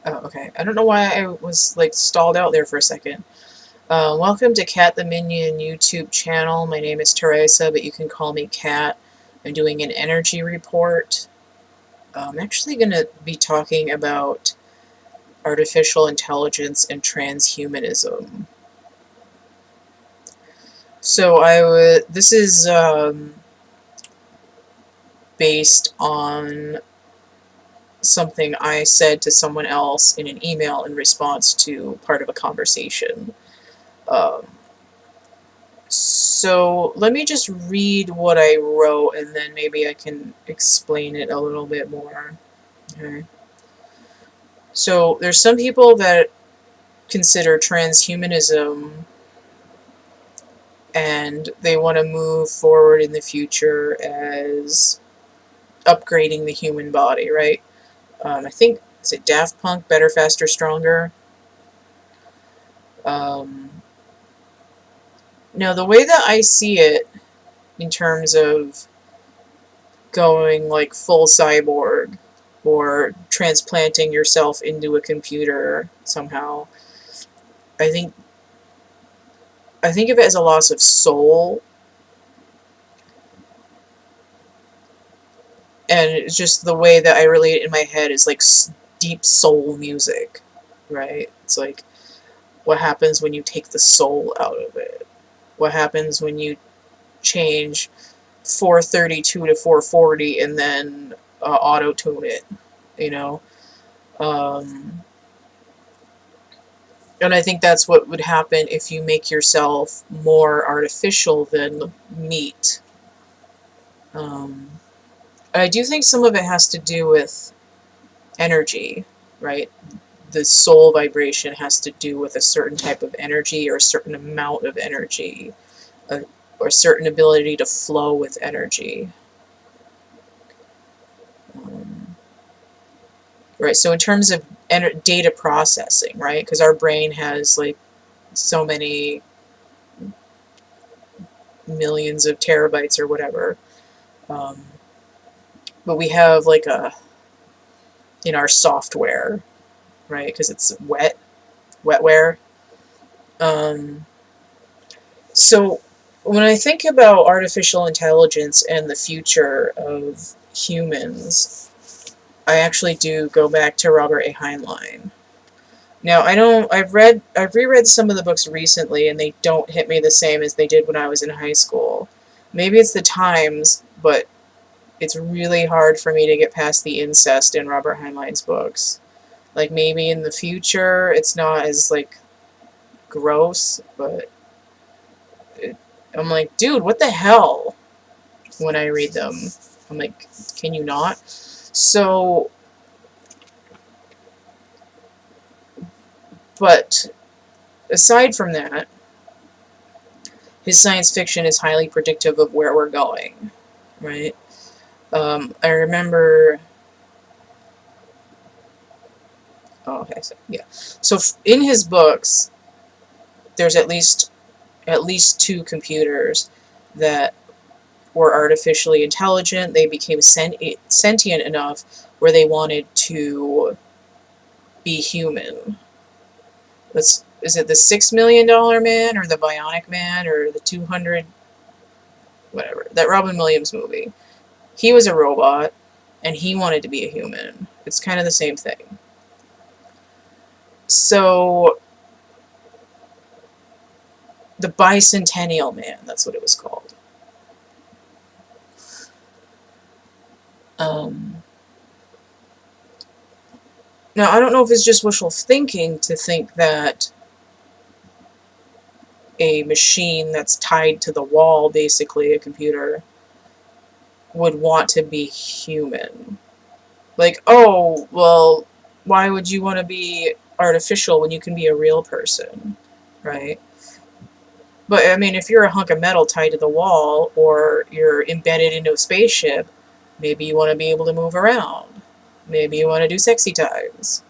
Oh, okay. I don't know why I was like stalled out there for a second. Welcome to Cat the Minion YouTube channel. My name is Teresa, but you can call me Cat. I'm doing an energy report. I'm actually going to be talking about artificial intelligence and transhumanism. So this is based on something I said to someone else in an email in response to part of a conversation. Um, So let me just read what I wrote and then maybe I can explain it a little bit more. Okay. So there's some people that consider transhumanism and they want to move forward in the future as upgrading the human body, right? I think, is it Daft Punk, Better, Faster, Stronger? Um, Now, the way that I see it in terms of going like full cyborg or transplanting yourself into a computer somehow. I think I think of it as a loss of soul, and it's just the way that I relate it in my head is like deep soul music, right? It's like what happens when you take the soul out of it? What happens when you change 432 to 440 and then auto tune it, you know? Um, And I think that's what would happen if you make yourself more artificial than meat. Um, I do think some of it has to do with energy, right? The soul vibration has to do with a certain type of energy or a certain amount of energy, uh, or a certain ability to flow with energy. Um, right, so in terms of data processing, right? Because our brain has like so many millions of terabytes or whatever. Um, but we have like a in our software, right? Because it's wetware. Um, so when I think about artificial intelligence and the future of humans, I actually do go back to Robert A. Heinlein. Now I don't. I've reread some of the books recently, and they don't hit me the same as they did when I was in high school. Maybe it's the times, but it's really hard for me to get past the incest in Robert Heinlein's books. Like maybe in the future it's not as like gross, but I'm like, dude, what the hell? When I read them, I'm like, can you not? So, but aside from that, his science fiction is highly predictive of where we're going, right? I remember. Oh, okay, so yeah. So in his books, there's at least two computers that were artificially intelligent. They became sentient enough where they wanted to be human. Is it the $6 million man or the Bionic Man or the 200 whatever, that Robin Williams movie? He was a robot and he wanted to be a human. It's kind of the same thing. So the Bicentennial Man, that's what it was called. Um, Now I don't know if it's just wishful thinking to think that a machine that's tied to the wall, basically a computer, would want to be human. Like, oh, well, why would you want to be artificial when you can be a real person, right? But, I mean, if you're a hunk of metal tied to the wall, or you're embedded into a spaceship, maybe you want to be able to move around. Maybe you want to do sexy times.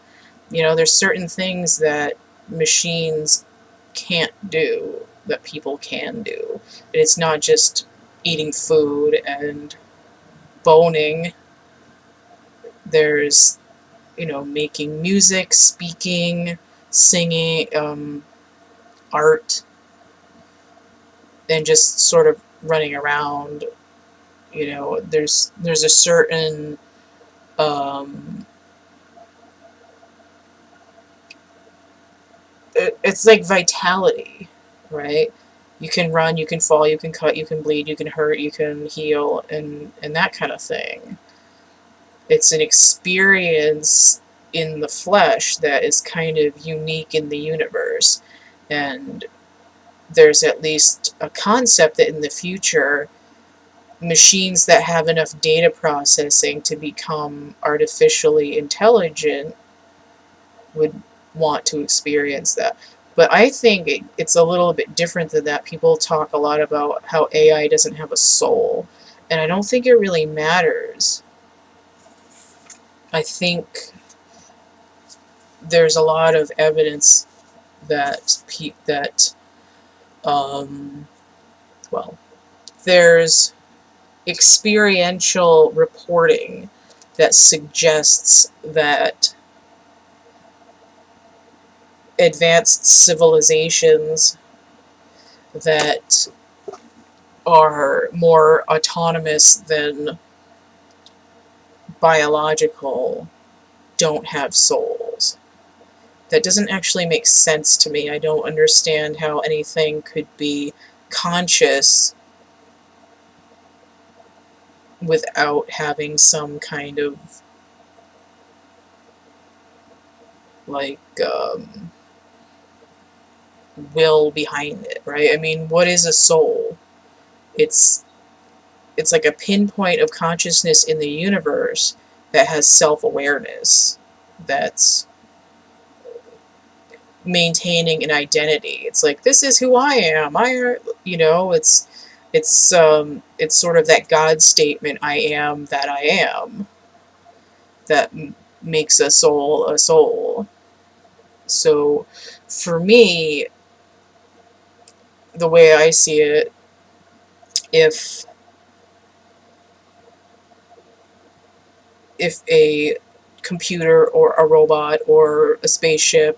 You know, there's certain things that machines can't do that people can do. It's not just eating food and boning. There's you know, making music, speaking, singing, art, and just sort of running around. You know, there's a certain it's like vitality, right? You can run, you can fall, you can cut, you can bleed, you can hurt, you can heal, and that kind of thing. It's an experience in the flesh that is kind of unique in the universe. And there's at least a concept that in the future, machines that have enough data processing to become artificially intelligent would want to experience that. But I think it's a little bit different than that. People talk a lot about how AI doesn't have a soul, and I don't think it really matters. I think there's a lot of evidence that um, well, there's experiential reporting that suggests that advanced civilizations that are more autonomous than biological don't have souls. That doesn't actually make sense to me. I don't understand how anything could be conscious without having some kind of like will behind it, right? I mean, what is a soul? It's it's like a pinpoint of consciousness in the universe that has self-awareness, that's maintaining an identity. It's like, this is who I am. You know, it's sort of that God statement, I am that I am, that makes a soul a soul. So for me, the way I see it, if a computer or a robot or a spaceship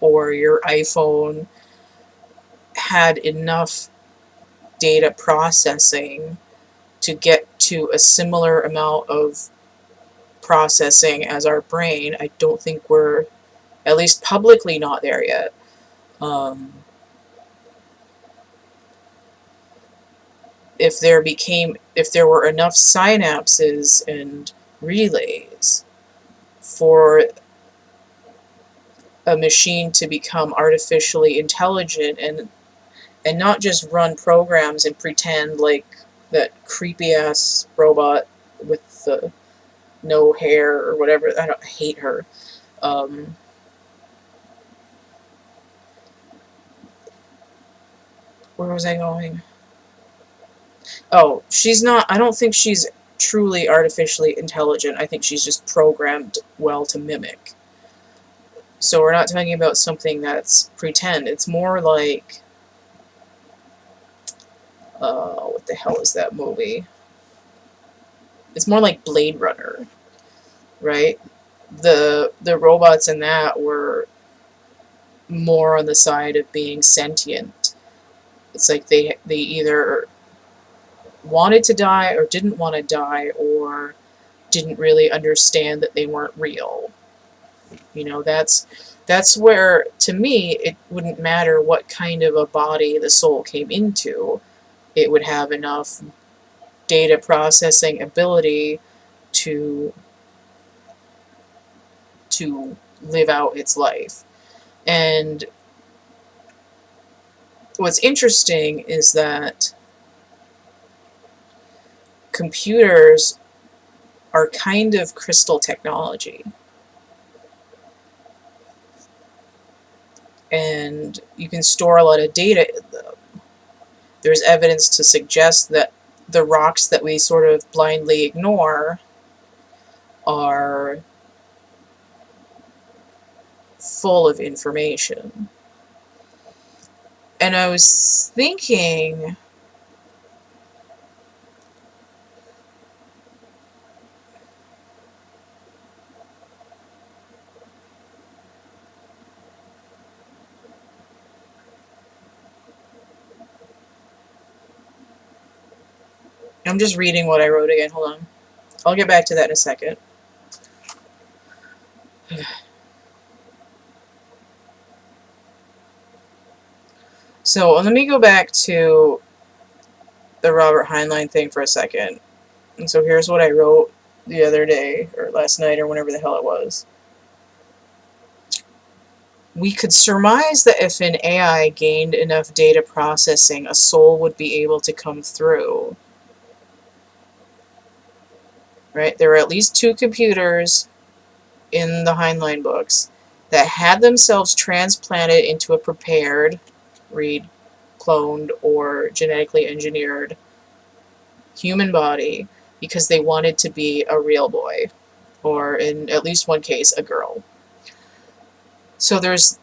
or your iPhone had enough data processing to get to a similar amount of processing as our brain, I don't think we're, at least publicly, not there yet. If there were enough synapses and relays for a machine to become artificially intelligent and not just run programs and pretend like that creepy ass robot with the no hair or whatever. I hate her. Um, where was I going? Oh, she's not. I don't think she's truly artificially intelligent. I think she's just programmed well to mimic. So we're not talking about something that's pretend. It's more like, what the hell is that movie? It's more like Blade Runner, right? The robots in that were more on the side of being sentient. It's like they either wanted to die or didn't want to die, or didn't really understand that they weren't real. You know, that's where, to me, it wouldn't matter what kind of a body the soul came into. It would have enough data processing ability to live out its life. And what's interesting is that computers are kind of crystal technology. And you can store a lot of data in them. There's evidence to suggest that the rocks that we sort of blindly ignore are full of information. And I was thinking, I'm just reading what I wrote again. Hold on. I'll get back to that in a second. So let me go back to the Robert Heinlein thing for a second. And so here's what I wrote the other day, or last night, or whenever the hell it was. We could surmise that if an AI gained enough data processing, a soul would be able to come through. Right? There were at least 2 computers in the Heinlein books that had themselves transplanted into a prepared, read, cloned, or genetically engineered human body because they wanted to be a real boy, or in at least one case, a girl. So there's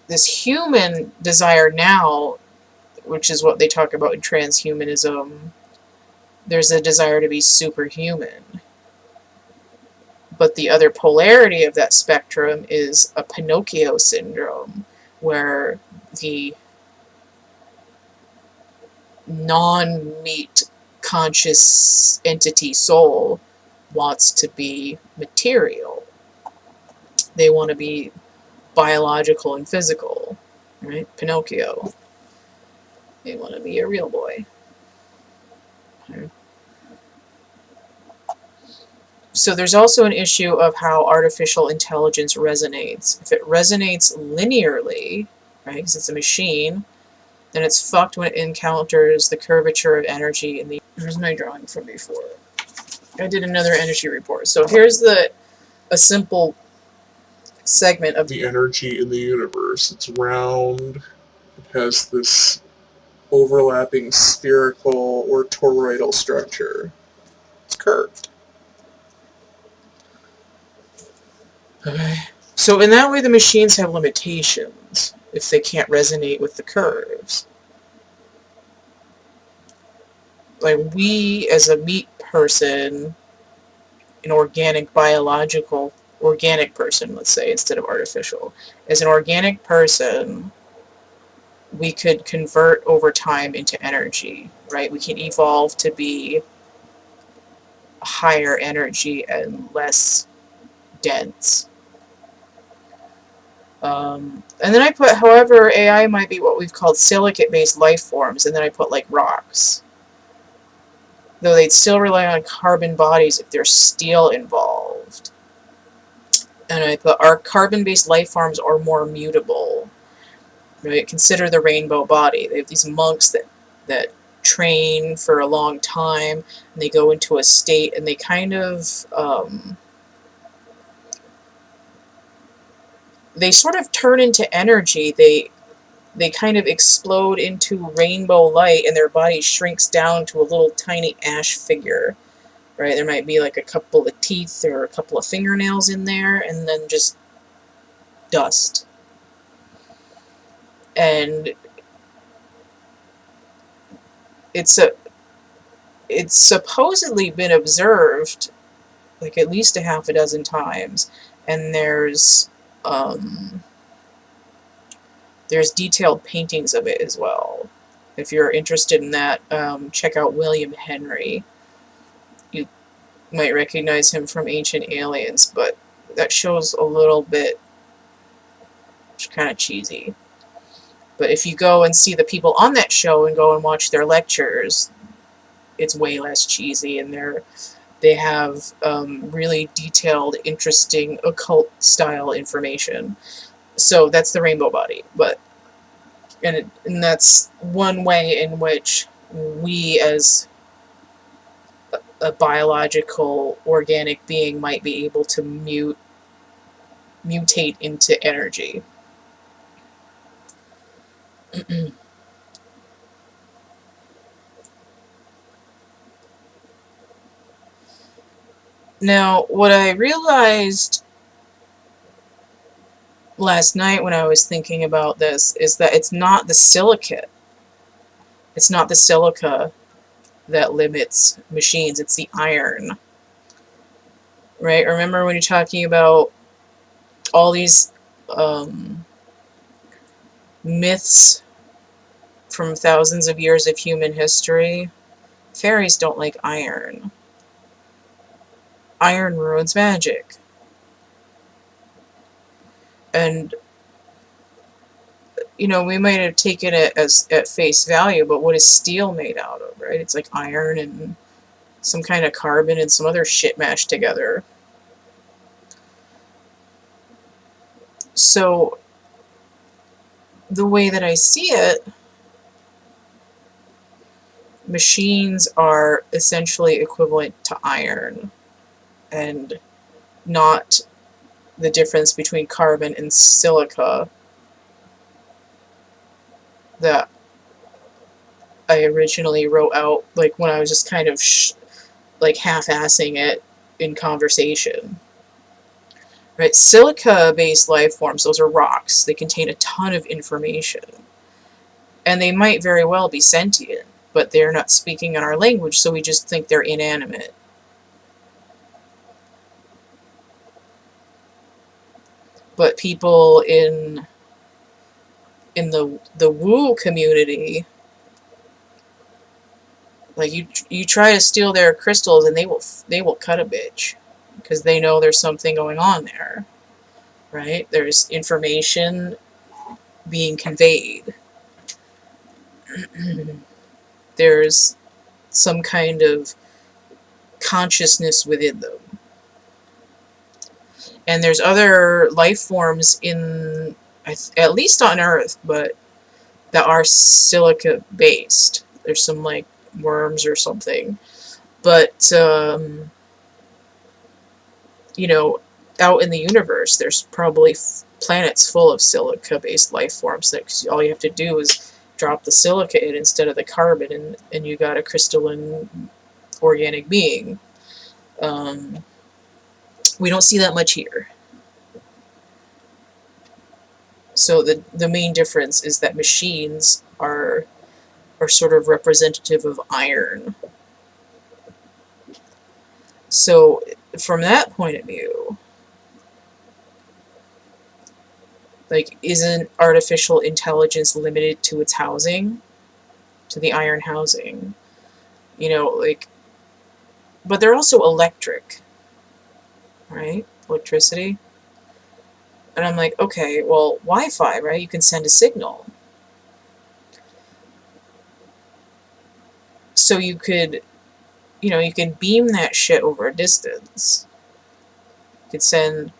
this human desire now, which is what they talk about in transhumanism. There's a desire to be superhuman. But the other polarity of that spectrum is a Pinocchio syndrome, where the non-meat conscious entity soul wants to be material. They want to be biological and physical, right? Pinocchio. They want to be a real boy. Okay. So there's also an issue of how artificial intelligence resonates. If it resonates linearly, right, because it's a machine, then it's fucked when it encounters the curvature of energy in the... Here's my drawing from before. I did another energy report. So here's a simple segment of the energy in the universe. It's round. It has this overlapping spherical or toroidal structure. It's curved. Okay. So in that way, the machines have limitations if they can't resonate with the curves. Like we, as a meat person, an organic, biological, organic person, let's say, instead of artificial. As an organic person, we could convert over time into energy, right? We can evolve to be higher energy and less dense. And then I put, however, AI might be what we've called silicate-based life forms, and then I put like rocks. Though they'd still rely on carbon bodies if there's steel involved. And I put, our carbon-based life forms are more mutable. Right? Consider the rainbow body. They have these monks that train for a long time, and they go into a state, and they kind of they sort of turn into energy. They kind of explode into rainbow light, and their body shrinks down to a little tiny ash figure. Right? There might be like a couple of teeth or a couple of fingernails in there, and then just dust. And it's supposedly been observed like at least a half a dozen times, and there's detailed paintings of it as well. If you're interested in that, check out William Henry. You might recognize him from Ancient Aliens, but that show's a little bit kind of cheesy. But if you go and see the people on that show and go and watch their lectures, it's way less cheesy, and they have really detailed, interesting, occult-style information. So that's the rainbow body. And that's one way in which we, as a biological, organic being, might be able to mutate into energy. Now, what I realized last night when I was thinking about this is that it's not the silicate. It's not the silica that limits machines, it's the iron. Right? Remember when you're talking about all these myths from thousands of years of human history, fairies don't like iron. Iron ruins magic. And, you know, we might have taken it as at face value, but what is steel made out of, right? It's like iron and some kind of carbon and some other shit mashed together. So, the way that I see it, machines are essentially equivalent to iron, and not the difference between carbon and silica that I originally wrote out, like when I was just kind of like half-assing it in conversation. Right? Silica-based life forms, those are rocks. They contain a ton of information. And they might very well be sentient, but they're not speaking in our language, so we just think they're inanimate. But people in the woo community, like you try to steal their crystals and they will cut a bitch because they know there's something going on there, right? There's information being conveyed. There's some kind of consciousness within them. And there's other life forms in, at least on Earth, but that are silica based. There's some like worms or something. But, you know, out in the universe, there's probably planets full of silica-based life forms that all you have to do is drop the silica in instead of the carbon, and you got a crystalline organic being. We don't see that much here. So the main difference is that machines are sort of representative of iron. So from that point of view, like, isn't artificial intelligence limited to its housing, to the iron housing? You know, like, but they're also electric, right? Electricity. And I'm like, okay, well, Wi-Fi, right? You can send a signal. So you could, you know, you can beam that shit over a distance. You could send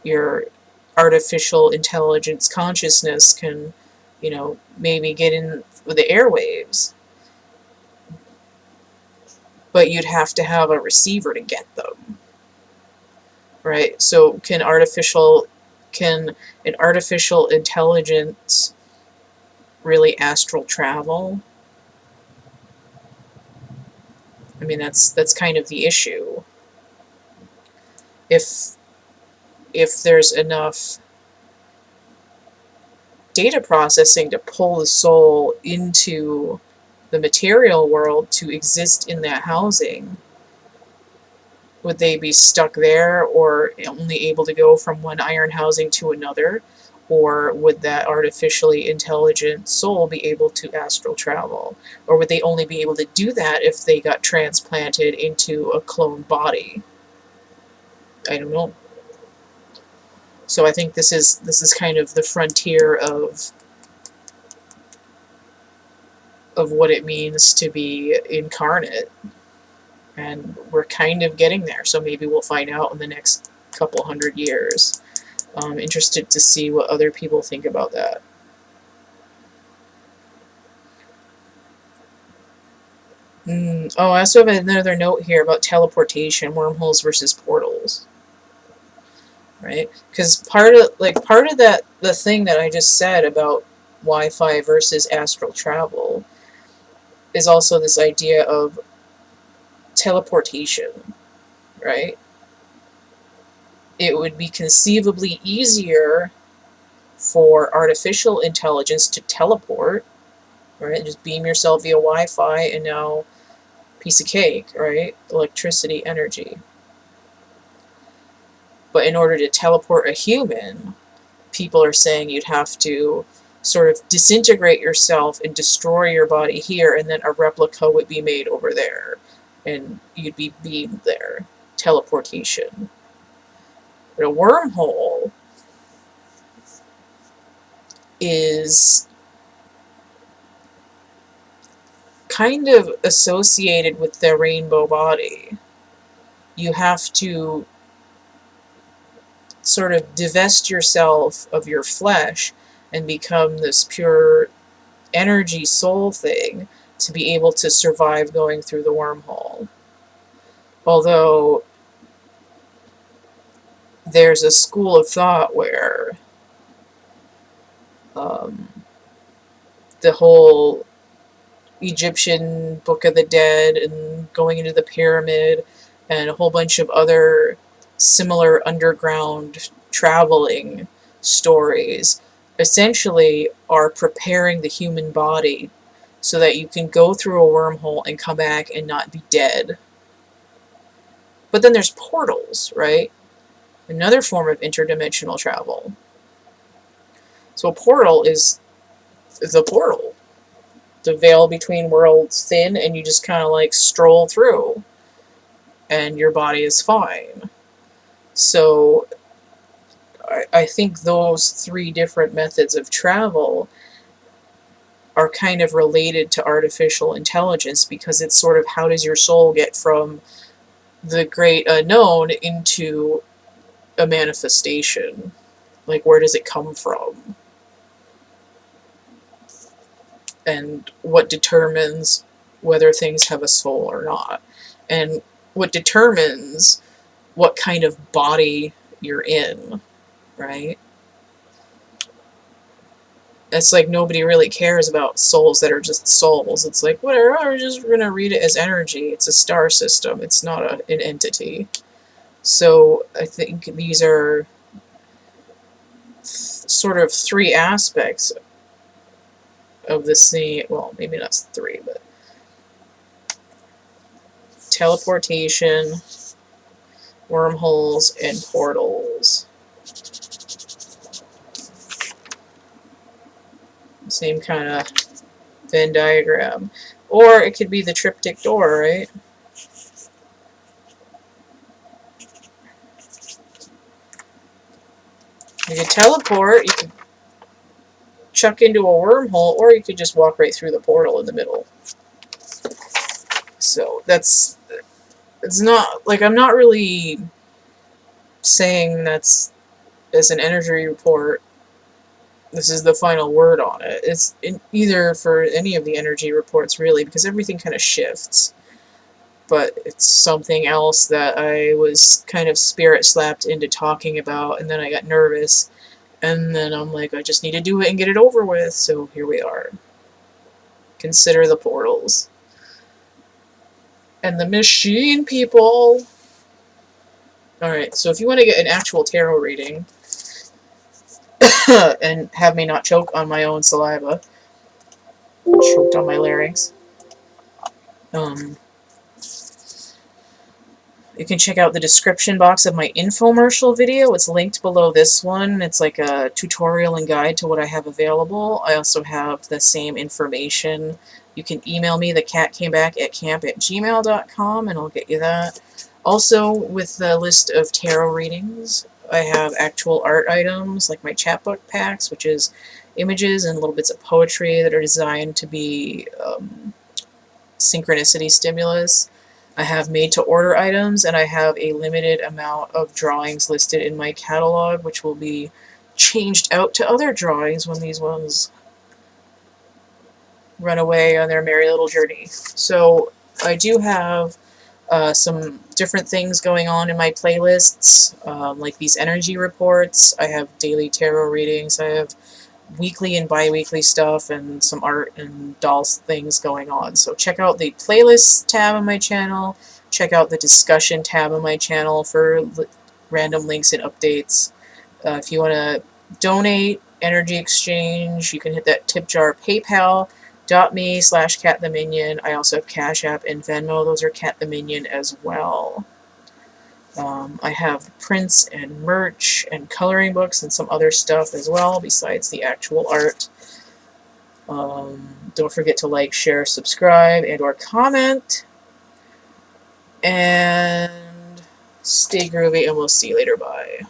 your artificial intelligence consciousness can, you know, maybe get in with the airwaves. But you'd have to have a receiver to get them. Right? So can an artificial intelligence really astral travel? I mean, that's kind of the issue. If there's enough data processing to pull the soul into the material world to exist in that housing, would they be stuck there or only able to go from one iron housing to another? Or would that artificially intelligent soul be able to astral travel? Or would they only be able to do that if they got transplanted into a cloned body? I don't know. So I think this is kind of the frontier of what it means to be incarnate. And we're kind of getting there, so maybe we'll find out in the next couple hundred years. I'm interested to see what other people think about that. Oh, I also have another note here about teleportation, wormholes versus portals. Right? Because part of that, the thing that I just said about Wi-Fi versus astral travel, is also this idea of teleportation, right? It would be conceivably easier for artificial intelligence to teleport, right? Just beam yourself via Wi-Fi and now piece of cake, right? Electricity, energy. But in order to teleport a human, people are saying you'd have to sort of disintegrate yourself and destroy your body here, and then a replica would be made over there, and you'd be beamed there. Teleportation. But a wormhole is kind of associated with the rainbow body. You have to sort of divest yourself of your flesh and become this pure energy soul thing to be able to survive going through the wormhole. Although there's a school of thought where the whole Egyptian Book of the Dead and going into the pyramid and a whole bunch of other similar underground traveling stories essentially are preparing the human body so that you can go through a wormhole and come back and not be dead. But then there's portals, right? Another form of interdimensional travel. So a portal is the portal. The veil between worlds thin, and you just kind of like stroll through, and your body is fine. So I think those three different methods of travel are kind of related to artificial intelligence, because it's sort of how does your soul get from the great unknown into a manifestation? Like, where does it come from? And what determines whether things have a soul or not? And what determines what kind of body you're in, right? It's like nobody really cares about souls that are just souls. It's like, whatever, we're just going to read it as energy. It's a star system. It's not an entity. So I think these are sort of three aspects of the same, well, maybe not three, but teleportation, wormholes, and portals. Same kind of Venn diagram. Or it could be the triptych door, right? You could teleport, you could chuck into a wormhole, or you could just walk right through the portal in the middle. So it's not, like, I'm not really saying that's, as an energy report, this is the final word on it. It's either for any of the energy reports, really, because everything kind of shifts. But it's something else that I was kind of spirit slapped into talking about, and then I got nervous, and then I'm like, I just need to do it and get it over with, so here we are. Consider the portals. And the machine people! Alright, so if you want to get an actual tarot reading, and have me not choke on my own saliva, choked on my larynx, you can check out the description box of my infomercial video. It's linked below this one. It's like a tutorial and guide to what I have available. I also have the same information. You can email me, thecatcamebackatcamp@gmail.com, and I'll get you that. Also, with the list of tarot readings, I have actual art items, like my chapbook packs, which is images and little bits of poetry that are designed to be synchronicity stimulus. I have made-to-order items, and I have a limited amount of drawings listed in my catalog, which will be changed out to other drawings when these ones run away on their merry little journey. So I do have some different things going on in my playlists, like these energy reports. I have daily tarot readings. I have weekly and bi-weekly stuff, and some art and dolls things going on. So check out the playlists tab on my channel. Check out the discussion tab on my channel for random links and updates. If you want to donate, energy exchange, you can hit that tip jar paypal.me/cattheminion. I also have Cash App and Venmo. Those are Cat the Minion as well. I have prints and merch and coloring books and some other stuff as well besides the actual art. Don't forget to like, share, subscribe, and or comment. And stay groovy, and we'll see you later. Bye.